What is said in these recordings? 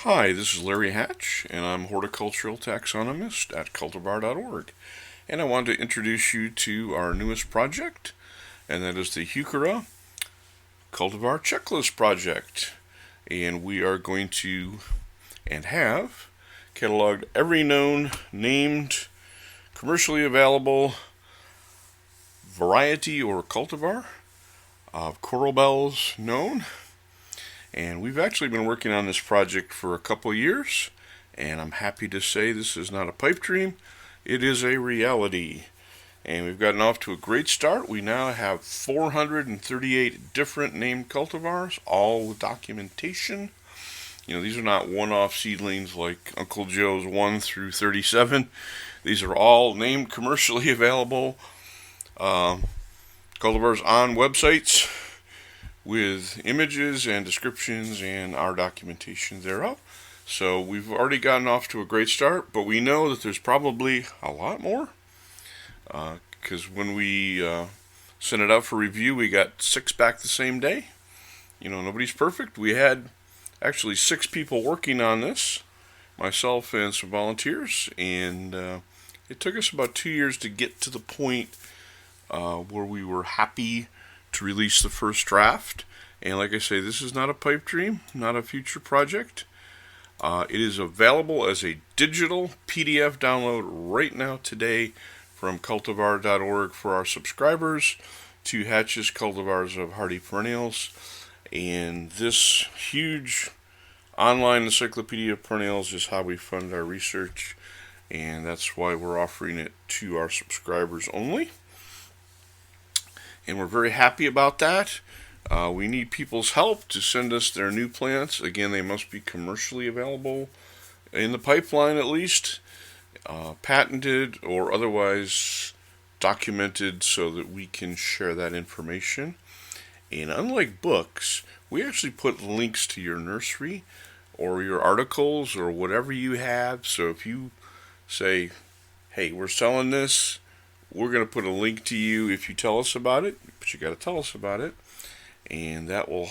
Hi, this is Larry Hatch, and I'm horticultural taxonomist at cultivar.org. And I wanted to introduce you to our newest project, and that is the Heuchera Cultivar Checklist Project. And we are going to, and have, cataloged every known, named, commercially available variety or cultivar of coral bells known. And we've actually been working on this project for a couple years, and I'm happy to say this is not a pipe dream, it is a reality. And we've gotten off to a great start. We now have 438 different named cultivars, all with documentation. These are not one-off seedlings like Uncle Joe's 1 through 37. These are all named commercially available cultivars on websites with images and descriptions and our documentation thereof. So we've already gotten off to a great start, but we know that there's probably a lot more, because when we sent it out for review, we got 6 back the same day. Nobody's perfect. We had actually 6 people working on this, myself and some volunteers, and it took us about 2 years to get to the point where we were happy to release the first draft. And like I say, this is not a pipe dream, not a future project. It is available as a digital PDF download right now today from cultivar.org for our subscribers to Hatch's Cultivars of Hardy Perennials. And this huge online encyclopedia of perennials is how we fund our research, and that's why we're offering it to our subscribers only. And we're very happy about that. We need people's help to send us their new plants. Again, they must be commercially available, in the pipeline at least, patented or otherwise documented so that we can share that information. And unlike books, we actually put links to your nursery or your articles or whatever you have. So if you say, hey, we're selling this, we're going to put a link to you if you tell us about it, but you got to tell us about it. And that will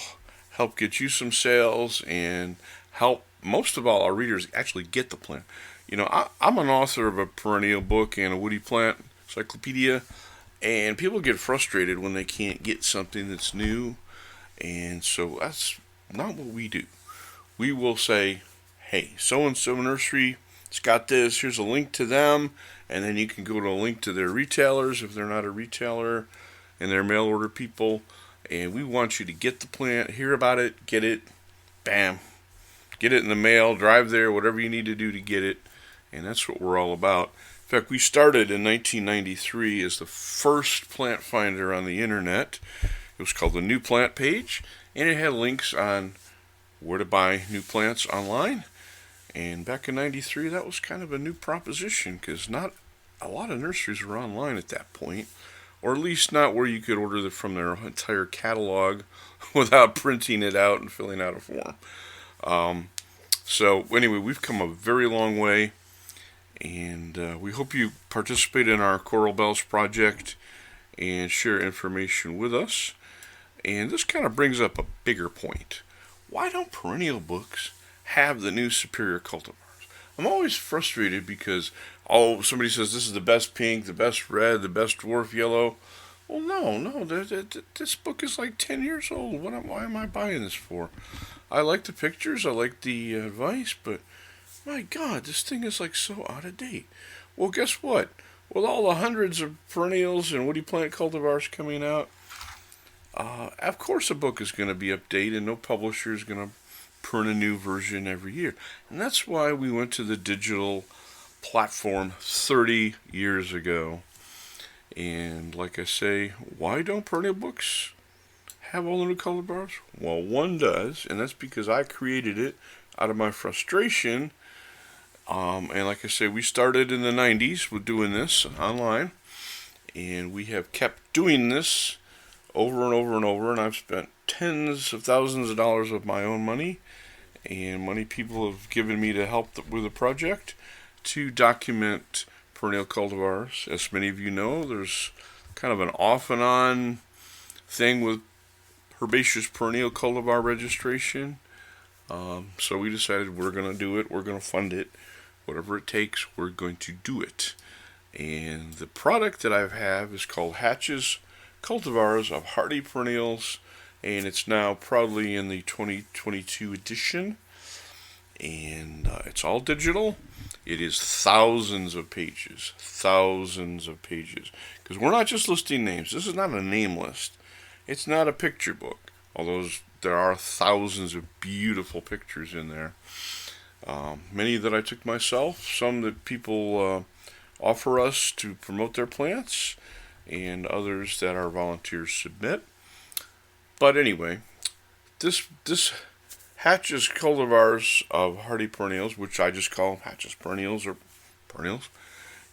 help get you some sales and help, most of all, our readers actually get the plant. I'm an author of a perennial book and a woody plant encyclopedia, and people get frustrated when they can't get something that's new. And so that's not what we do. We will say, hey, so-and-so nursery, it's got this, here's a link to them, and then you can go to a link to their retailers if they're not a retailer, and their mail order people. And we want you to get the plant, hear about it, get it, bam, get it in the mail, drive there, whatever you need to do to get it. And that's what we're all about. In fact, we started in 1993 as the first plant finder on the internet. It was called the New Plant page, and it had links on where to buy new plants online. And back in 93, that was kind of a new proposition, because not a lot of nurseries were online at that point, or at least not where you could order from their entire catalog without printing it out and filling out a form. So anyway, we've come a very long way, and we hope you participate in our Coral Bells project and share information with us. And this kind of brings up a bigger point. Why don't perennial books have the new superior cultivars? I'm always frustrated because, somebody says this is the best pink, the best red, the best dwarf yellow. Well, no, this book is like 10 years old. Why am I buying this for? I like the pictures, I like the advice, but my God, this thing is like so out of date. Well, guess what? With all the hundreds of perennials and woody plant cultivars coming out, of course a book is going to be updated. No publisher is going to print a new version every year. And that's why we went to the digital platform 30 years ago. And like I say, why don't perennial books have all the new cultivars? Well, one does, and that's because I created it out of my frustration. And like I say, we started in the 90s with doing this online, and we have kept doing this over and over and over, and I've spent tens of thousands of dollars of my own money and money people have given me to help with the project to document perennial cultivars. As many of you know, there's kind of an off and on thing with herbaceous perennial cultivar registration. So we decided we're going to do it. We're going to fund it. Whatever it takes, we're going to do it. And the product that I have is called Hatch's Cultivars of Hardy Perennials, and it's now proudly in the 2022 edition. And it's all digital. It is thousands of pages, because we're not just listing names. This is not a name list. It's not a picture book, although there are thousands of beautiful pictures in there. Many that I took myself, some that people offer us to promote their plants, and others that our volunteers submit. But anyway, this Hatch's cultivars of hardy perennials, which I just call Hatch's perennials or perennials,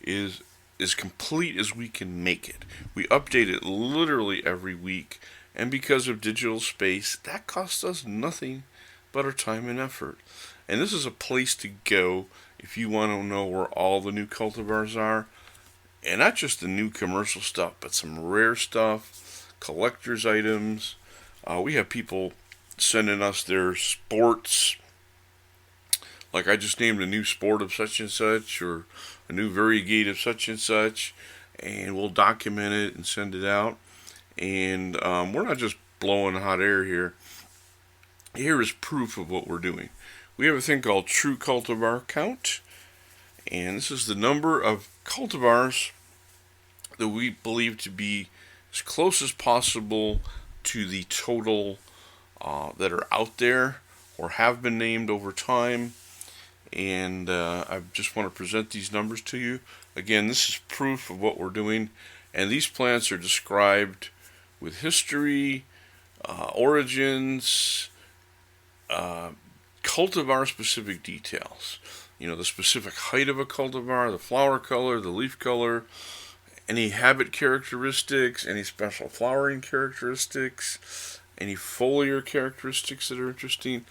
is as complete as we can make it. We update it literally every week, and because of digital space, that costs us nothing but our time and effort. And this is a place to go if you want to know where all the new cultivars are, and not just the new commercial stuff, but some rare stuff, collector's items. We have people sending us their sports, like I just named a new sport of such and such, or a new variegate of such and such, and we'll document it and send it out. And we're not just blowing hot air here. Here is proof of what we're doing. We have a thing called True Cultivar Count, and this is the number of cultivars that we believe to be as close as possible to the total that are out there or have been named over time. And I just want to present these numbers to you. Again, this is proof of what we're doing, and these plants are described with history, origins, cultivar specific details. You know, the specific height of a cultivar, the flower color, the leaf color, any habit characteristics, any special flowering characteristics, any foliar characteristics that are interesting.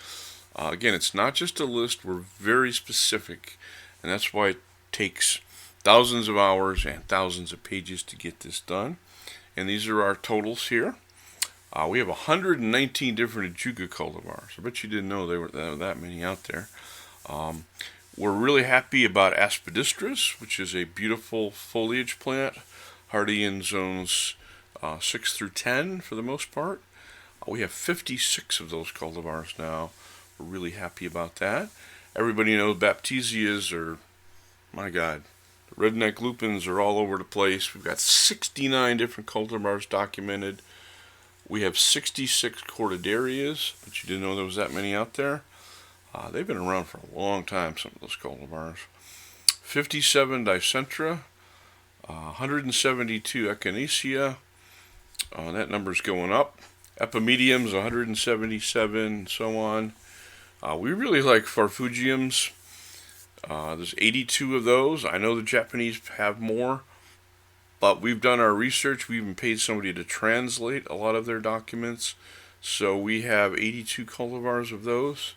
Again, it's not just a list. We're very specific, and that's why it takes thousands of hours and thousands of pages to get this done. And these are our totals here. We have 119 different Heuchera cultivars. I bet you didn't know there were that many out there. We're really happy about Aspidistris, which is a beautiful foliage plant, hardy in zones 6 through 10 for the most part. We have 56 of those cultivars now. We're really happy about that. Everybody knows Baptisias are, my God, the redneck lupins are all over the place. We've got 69 different cultivars documented. We have 66 cortidarias, but you didn't know there was that many out there. They've been around for a long time, some of those cultivars. 57 dicentra, 172 echinacea. That number's going up. Epimediums, 177, and so on. We really like farfugiums. There's 82 of those. I know the Japanese have more, but we've done our research. We even paid somebody to translate a lot of their documents. So we have 82 cultivars of those.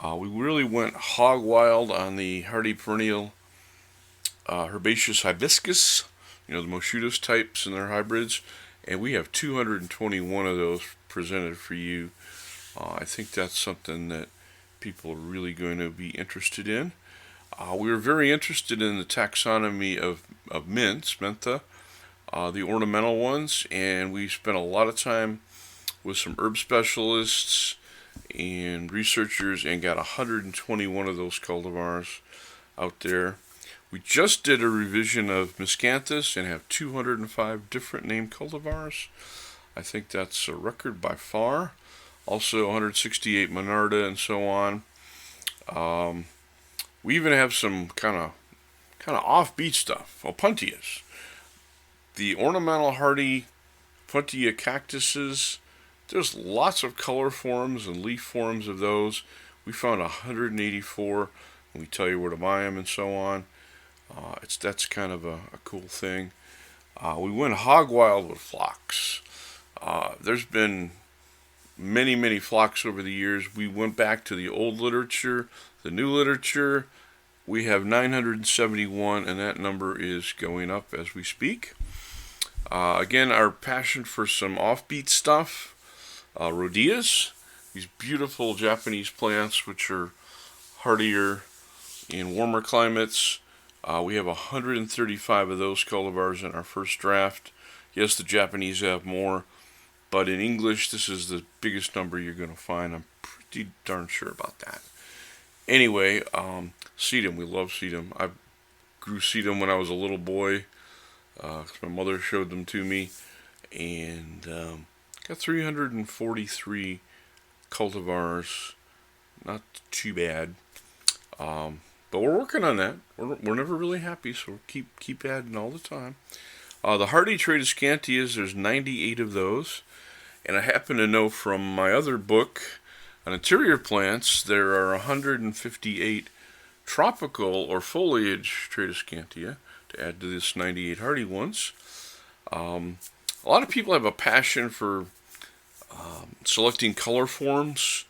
We really went hog wild on the hardy perennial herbaceous hibiscus, you know, the Moschutus types and their hybrids, and we have 221 of those presented for you. I think that's something that people are really going to be interested in. We were very interested in the taxonomy of mentha, the ornamental ones, and we spent a lot of time with some herb specialists and researchers and got 121 of those cultivars out there. We just did a revision of Miscanthus and have 205 different named cultivars. I think that's a record by far. Also 168 Monarda and so on. We even have some kind of offbeat stuff. Opuntias. The ornamental hardy Puntia cactuses. There's lots of color forms and leaf forms of those. We found 184, and we tell you where to buy them and so on. That's kind of a cool thing. We went hog wild with phlox. There's been many phlox over the years. We went back to the old literature, the new literature. We have 971, and that number is going up as we speak. Again, our passion for some offbeat stuff. Rhodias. these beautiful Japanese plants, which are hardier in warmer climates. We have 135 of those cultivars in our first draft. Yes, the Japanese have more, but in English, this is the biggest number you're going to find. I'm pretty darn sure about that. Anyway, sedum, we love sedum. I grew sedum when I was a little boy, because my mother showed them to me, and got 343 cultivars. Not too bad. But we're working on that. We're never really happy, so keep adding all the time. The hardy Tradescantias, there's 98 of those. And I happen to know from my other book on interior plants, there are 158 tropical or foliage Tradescantia to add to this 98 hardy ones. A lot of people have a passion for selecting color forms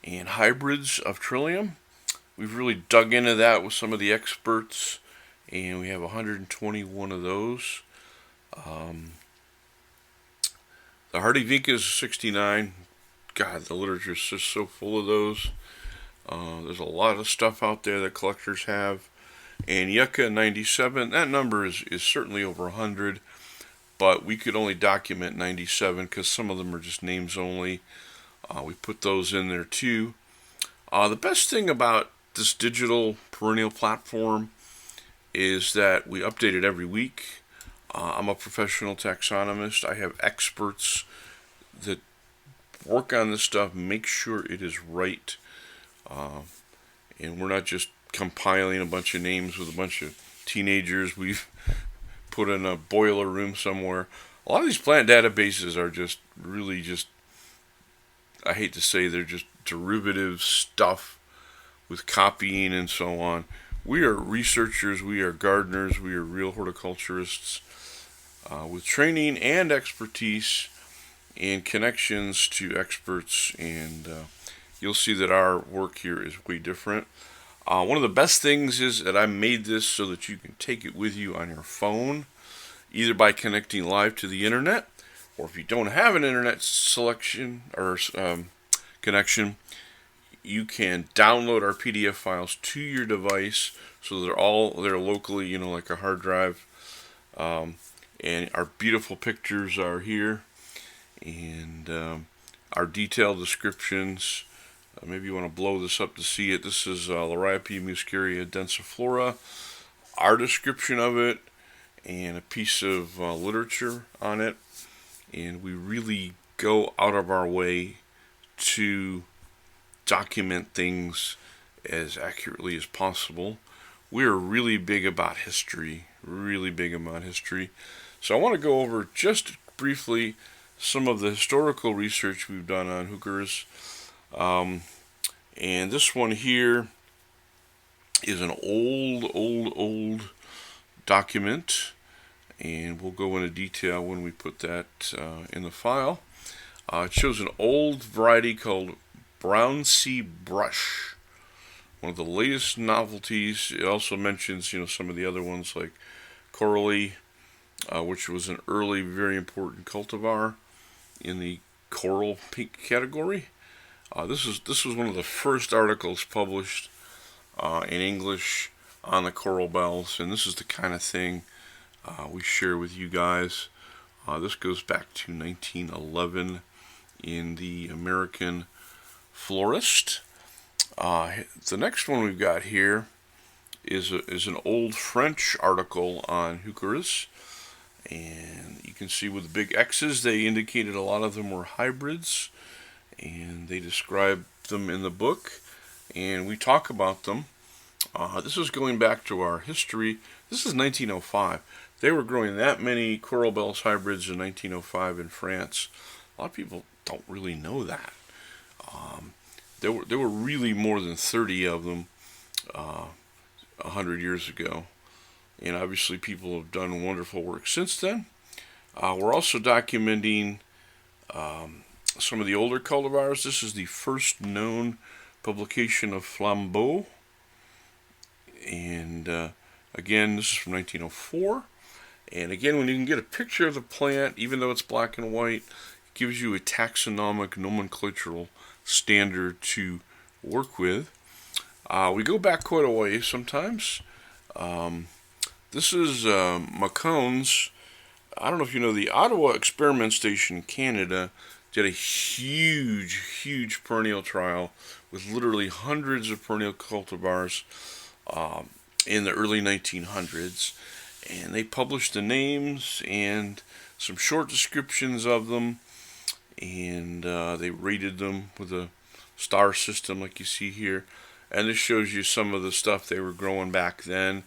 and hybrids of Trillium. We've really dug into that with some of the experts, and we have 121 of those. The Hardy Vinca is 69. God, the literature is just so full of those. There's a lot of stuff out there that collectors have. And Yucca 97, that number is certainly over 100, but we could only document 97 because some of them are just names only. We put those in there too. The best thing about this digital perennial platform is that we update it every week. I'm a professional taxonomist. I have experts that work on this stuff, make sure it is right, and we're not just compiling a bunch of names with a bunch of teenagers we've put in a boiler room somewhere. A lot of these plant databases are just really just, I hate to say, they're just derivative stuff with copying and so on. We are researchers, we are gardeners, we are real horticulturists with training and expertise and connections to experts, and you'll see that our work here is way different. One of the best things is that I made this so that you can take it with you on your phone, either by connecting live to the internet, or if you don't have an internet selection or connection, you can download our PDF files to your device, so they're locally, like a hard drive. And our beautiful pictures are here, and our detailed descriptions. Maybe you want to blow this up to see it. This is Liriope muscaria densiflora. Our description of it and a piece of literature on it, and we really go out of our way to document things as accurately as possible. We're really big about history, So I want to go over just briefly some of the historical research we've done on heucheras. And this one here is an old document, and we'll go into detail when we put that in the file. It shows an old variety called Brown Sea Brush, one of the latest novelties. It also mentions, some of the other ones like Coralie, which was an early, very important cultivar in the coral pink category. This was one of the first articles published in English on the coral bells, and this is the kind of thing we share with you guys. This goes back to 1911 in the American Florist. The next one we've got here is an old French article on heucheras, and you can see with the big X's they indicated a lot of them were hybrids, and they describe them in the book, and we talk about them. This is going back to our history. This is 1905. They were growing that many coral bells hybrids in 1905 in France. A lot of people don't really know that. There were really more than 30 of them 100 years ago. And obviously people have done wonderful work since then. We're also documenting some of the older cultivars. This is the first known publication of Flambeau. And again, this is from 1904. And again, when you can get a picture of the plant, even though it's black and white, it gives you a taxonomic nomenclatural standard to work with. We go back quite a way sometimes. This is Macone's. I don't know if you know, the Ottawa Experiment Station, Canada, did a huge perennial trial with literally hundreds of perennial cultivars in the early 1900s. And they published the names and some short descriptions of them, and they rated them with a star system like you see here. And this shows you some of the stuff they were growing back then.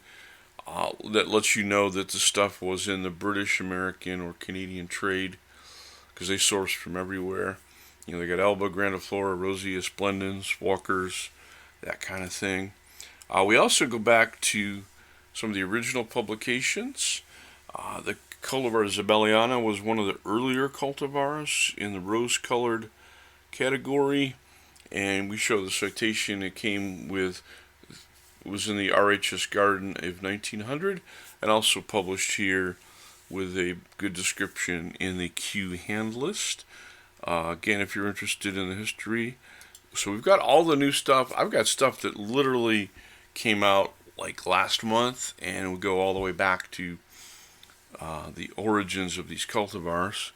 That lets you know that the stuff was in the British, American, or Canadian trade, because they sourced from everywhere. You know, they got Alba, Grandiflora, Rosea, Splendens, Walkers, that kind of thing. We also go back to some of the original publications. The cultivar Zabelliana was one of the earlier cultivars in the rose-colored category, and we show the citation it came with. It was in the RHS Garden of 1900, and also published here with a good description in the Q hand list. Again, if you're interested in the history. So we've got all the new stuff. I've got stuff that literally came out like last month, and we go all the way back to the origins of these cultivars.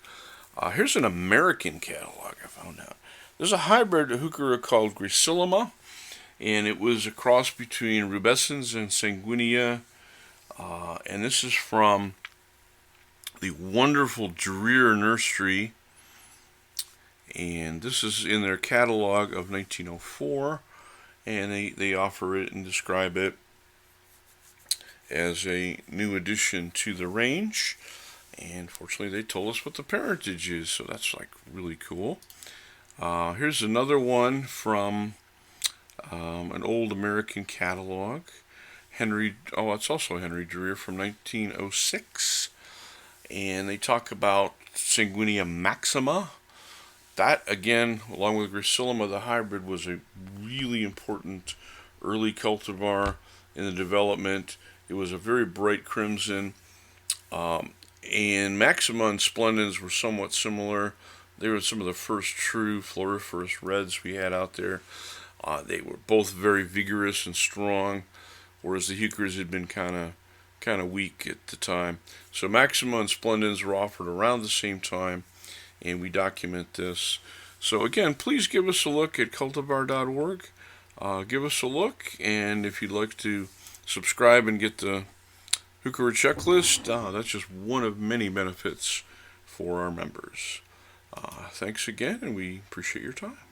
Here's an American catalog I found out. There's a hybrid Heuchera called Gracillima, and it was a cross between rubescens and sanguinea. And this is from the wonderful Dreer Nursery. And this is in their catalog of 1904. And they offer it and describe it as a new addition to the range. And fortunately, they told us what the parentage is, so that's like really cool. Here's another one from an old American catalog. It's also Henry Dreer from 1906. And they talk about Sanguinea maxima. That, again, along with Gracillima, the hybrid, was a really important early cultivar in the development. It was a very bright crimson. And Maxima and Splendens were somewhat similar. They were some of the first true floriferous reds we had out there. They were both very vigorous and strong, whereas the Heucheras had been kind of weak at the time. So Maxima and Splendens were offered around the same time, and we document this. So again, please give us a look at cultivar.org. Give us a look, and if you'd like to subscribe and get the Heuchera Checklist, that's just one of many benefits for our members. Thanks again, and we appreciate your time.